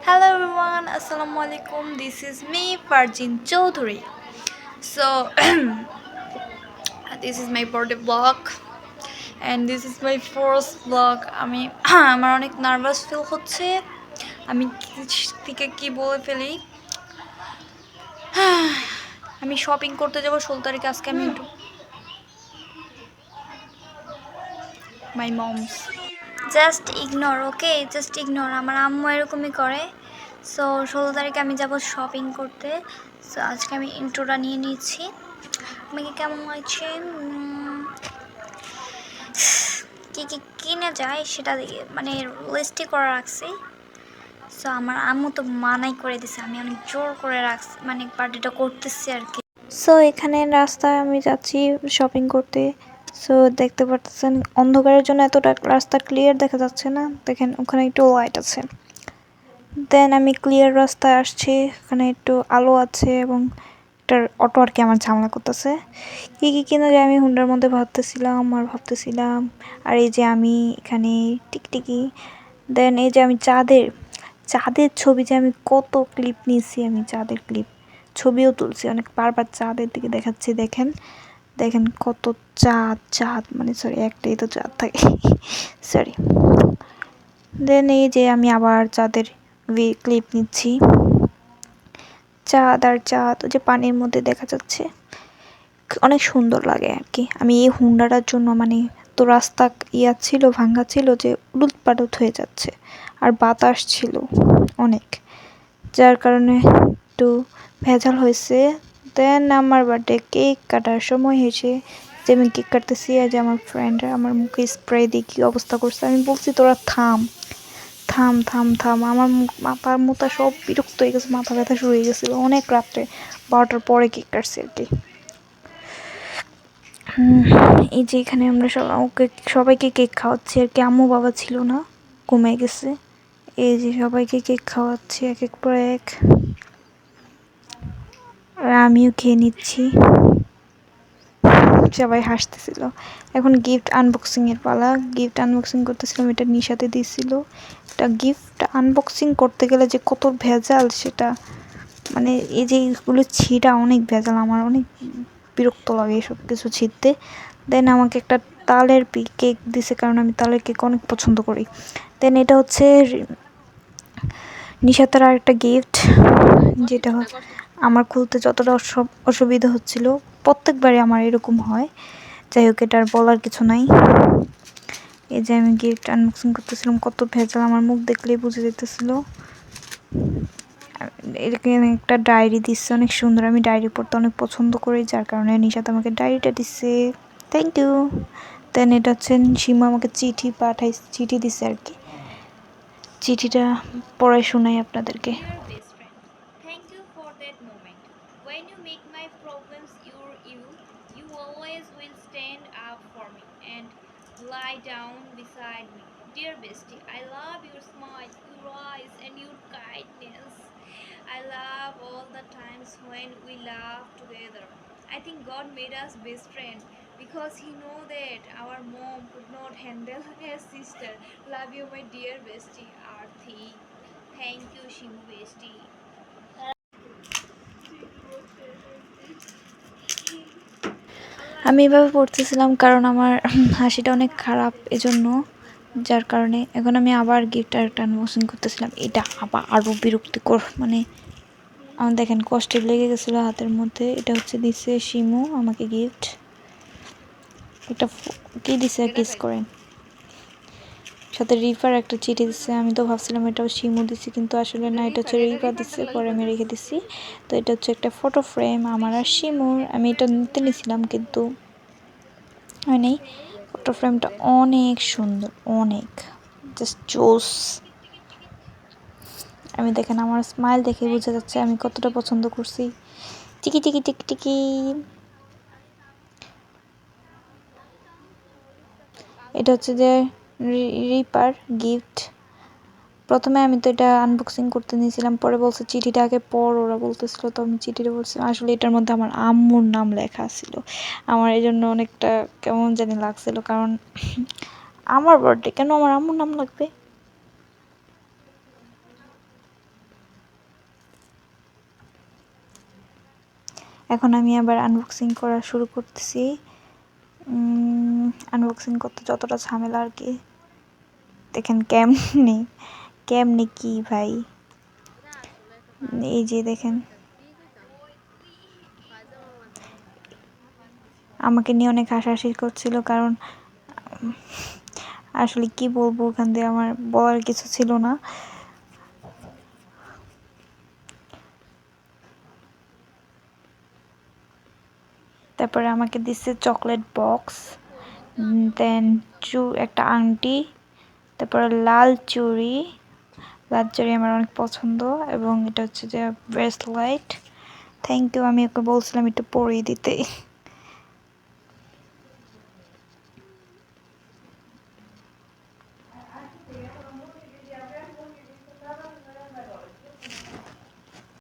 Hello everyone, Assalamu alaikum. This is me, Farjin Chaudhary. So, this is my birthday vlog, and this is my first vlog. আমি আমার অনেক nervous feel হচ্ছে। আমি থেকে কি বলে ফেলি। আমি শপিং করতে যাব 16 তারিখে। আজকে আমি একটু মাই মমস জাস্ট ইগনোর, ওকে, জাস্ট ইগনোর। আমার আম্মু এরকমই করে। সো 16 তারিখে আমি যাব শপিং করতে। সো আজকে আমি ইন্ট্রোটা নিয়ে নিচ্ছি। আমাকে কেমন লাগছে, কী কী কিনে যায় সেটা মানে লিস্টই করে রাখছি। সো আমার আম্মু তো মানাই করে দিছে, আমি অনেক জোর করে রাখছি, মানে পার্টিটা করতেছি আর কি। সো এখানে রাস্তায় আমি যাচ্ছি শপিং করতে। সো দেখতে পাচ্ছেন অন্ধকারের জন্য এতটা রাস্তা ক্লিয়ার দেখা যাচ্ছে না, দেখেন ওখানে একটু লাইট আছে। দেন আমি ক্লিয়ার রাস্তায় আসছি, এখানে একটু আলো আছে এবং একটা অটো আর কি আমার ঝামেলা করতেছে। কী কী কিনা যায় আমি হুন্ডার মধ্যে ভাবতেছিলাম। আর এই যে আমি এখানে টিকটিকি। দেন এই যে আমি চাঁদের ছবি, যে আমি কত ক্লিপ নিয়েছি, আমি চাঁদের ক্লিপ ছবিও তুলছি, অনেক বারবার চাঁদের দিকে দেখাচ্ছি। দেখেন দেখেন কত চাঁদ, মানে সরি, একটাই তো চাঁদ থাকে, সরি। দেন এই যে আমি আবার চাঁদের ক্লিপ নিচ্ছি, চাঁদ যে পানির মধ্যে দেখা যাচ্ছে, অনেক সুন্দর লাগে আর কি। আমি এই হুন্ডাটার জন্য, মানে তো রাস্তা ছিল, ভাঙ্গা ছিল, যে উলটপালট হয়ে যাচ্ছে, আর বাতাস ছিল অনেক, যার কারণে একটু ভেজাল হয়েছে। দেন আমার বার্থডে কেক কাটার সময় হয়েছে, যে আমি কেক কাটতেছি, আর যে আমার ফ্রেন্ডরা আমার মুখে স্প্রে দিয়ে কী অবস্থা করছে। আমি বলছি তোরা থাম থাম থাম থাম, আমার মাথার মুথা সব বিরক্ত হয়ে গেছে, মাথা ব্যথা শুরু হয়ে গেছিলো অনেক রাত্রে, 12টার পরে কেক কাটছি আর কি। এই যে এখানে আমরা সবাইকে কেক খাওয়াচ্ছি আর কি। আম্মু বাবা ছিল না, কমে গেছে। এই যে সবাইকে কেক খাওয়াচ্ছি এক এক পর এক, আর আমিও খেয়ে নিচ্ছি। সবাই হাসতেছিল। এখন গিফট আনবক্সিংয়ের পালা। গিফট আনবক্সিং করতেছিলাম, এটা নিশাতে দিয়েছিল। এটা গিফট আনবক্সিং করতে গেলে যে কত ভেজাল সেটা, মানে এই যে এইগুলো ছিঁড়া অনেক ভেজাল, আমার অনেক বিরক্ত লাগে এসব কিছু ছিঁড়তে। দেন আমাকে একটা তালের কেক দিছে, কারণ আমি তালের কেক অনেক পছন্দ করি। দেন এটা হচ্ছে নিশাতের আরেকটা গিফট, যেটা আমার খুলতে যতটা অসুবিধা হচ্ছিল, প্রত্যেকবারই আমার এরকম হয়। যাই হোক, এটা আর বলার কিছু নাই। এই যে আমি গিফট আনবক্সিং করতেছিলাম, কত ভেজাল আমার মুখ দেখলেই বুঝে যেতেছিল। এখানে একটা ডায়েরি দিচ্ছে, অনেক সুন্দর। আমি ডায়েরি পড়তে অনেক পছন্দ করি, যার কারণে নিশাত আমাকে ডায়েরিটা দিচ্ছে, থ্যাংক ইউ। দেন এটা হচ্ছে সীমা আমাকে চিঠি দিচ্ছে আর কি। চিঠিটা পড়ায় শোনাই আপনাদেরকে। Thank you for that moment. When you make my problems you always will stand up for me and lie down beside me. Dear bestie, I love your smile, your eyes, and your kindness. I love all the times when we laugh together. I think God made us best friends because He know that our mom could not handle her sister. Love you, my dear bestie, Arthi. Thank you, Shimu bestie. আমি এভাবে পড়তেছিলাম কারণ আমার হাসিটা অনেক খারাপ, এজন্য, যার কারণে এখন আমি আবার গিফট আরেকটা আনবক্সিং করতেছিলাম। এটা আবার আরও বিরক্তিকর, মানে আমার দেখেন কষ্টে লেগে গেছিলো হাতের মধ্যে। এটা হচ্ছে দিছে শিমু আমাকে গিফট, এটা কি দিছে কিস করেন, সাথে রিফার একটা চিঠি দিচ্ছে। আমি তো ভাবছিলাম এটাও শিমু দিছি, কিন্তু আসলে না, এটা হচ্ছে রিফা দিচ্ছে, পরে আমি রেখে দিছি। তো এটা হচ্ছে একটা ফটো ফ্রেম আমার আর শিমুর। আমি এটা নিতে নিয়েছিলাম কিন্তু হয় নাই। ফটো ফ্রেমটা অনেক সুন্দর, অনেক জাস্ট জোস। আমি দেখেন আমার স্মাইল দেখে বোঝা যাচ্ছে আমি কতটা পছন্দ করছি। টিকি টিকি টিকি টিকি। এটা হচ্ছে যে রিপার গিফট। প্রথমে আমি তো এটা আনবক্সিং করতে নিয়েছিলাম, পরে বলছে চিঠিটা আগে পড়, ওরা বলতেছিল, তো আমি চিঠিটা বলছিলাম। আসলে এটার মধ্যে আমার আম্মুর নাম লেখা ছিল, আমার এই জন্য অনেকটা কেমন জানি লাগছিল, কারণ আমার বার্থডে, কেন আমার আম্মুর নাম লাগবে। এখন আমি আবার আনবক্সিং করা শুরু করতেছি। আনবক্সিং করতে যতটা ঝামেলা আর কি। দেখেন কেমনে কি ভাই, এই যে দেখেন আমাকে নিয়ে অনেক হাসাহাসি করছিল, কারণ আসলে কি বলবো, ওখান দিয়ে আমার বলার কিছু ছিল না। তারপরে আমাকে দিচ্ছে চকলেট বক্স, দেন একটা আংটি, তারপরে লাল চুড়ি আমার অনেক পছন্দ, এবং এটা হচ্ছে যে ব্রেসলাইট। থ্যাংক ইউ, আমি ওকে বলছিলাম একটু পরিয়ে দিতে।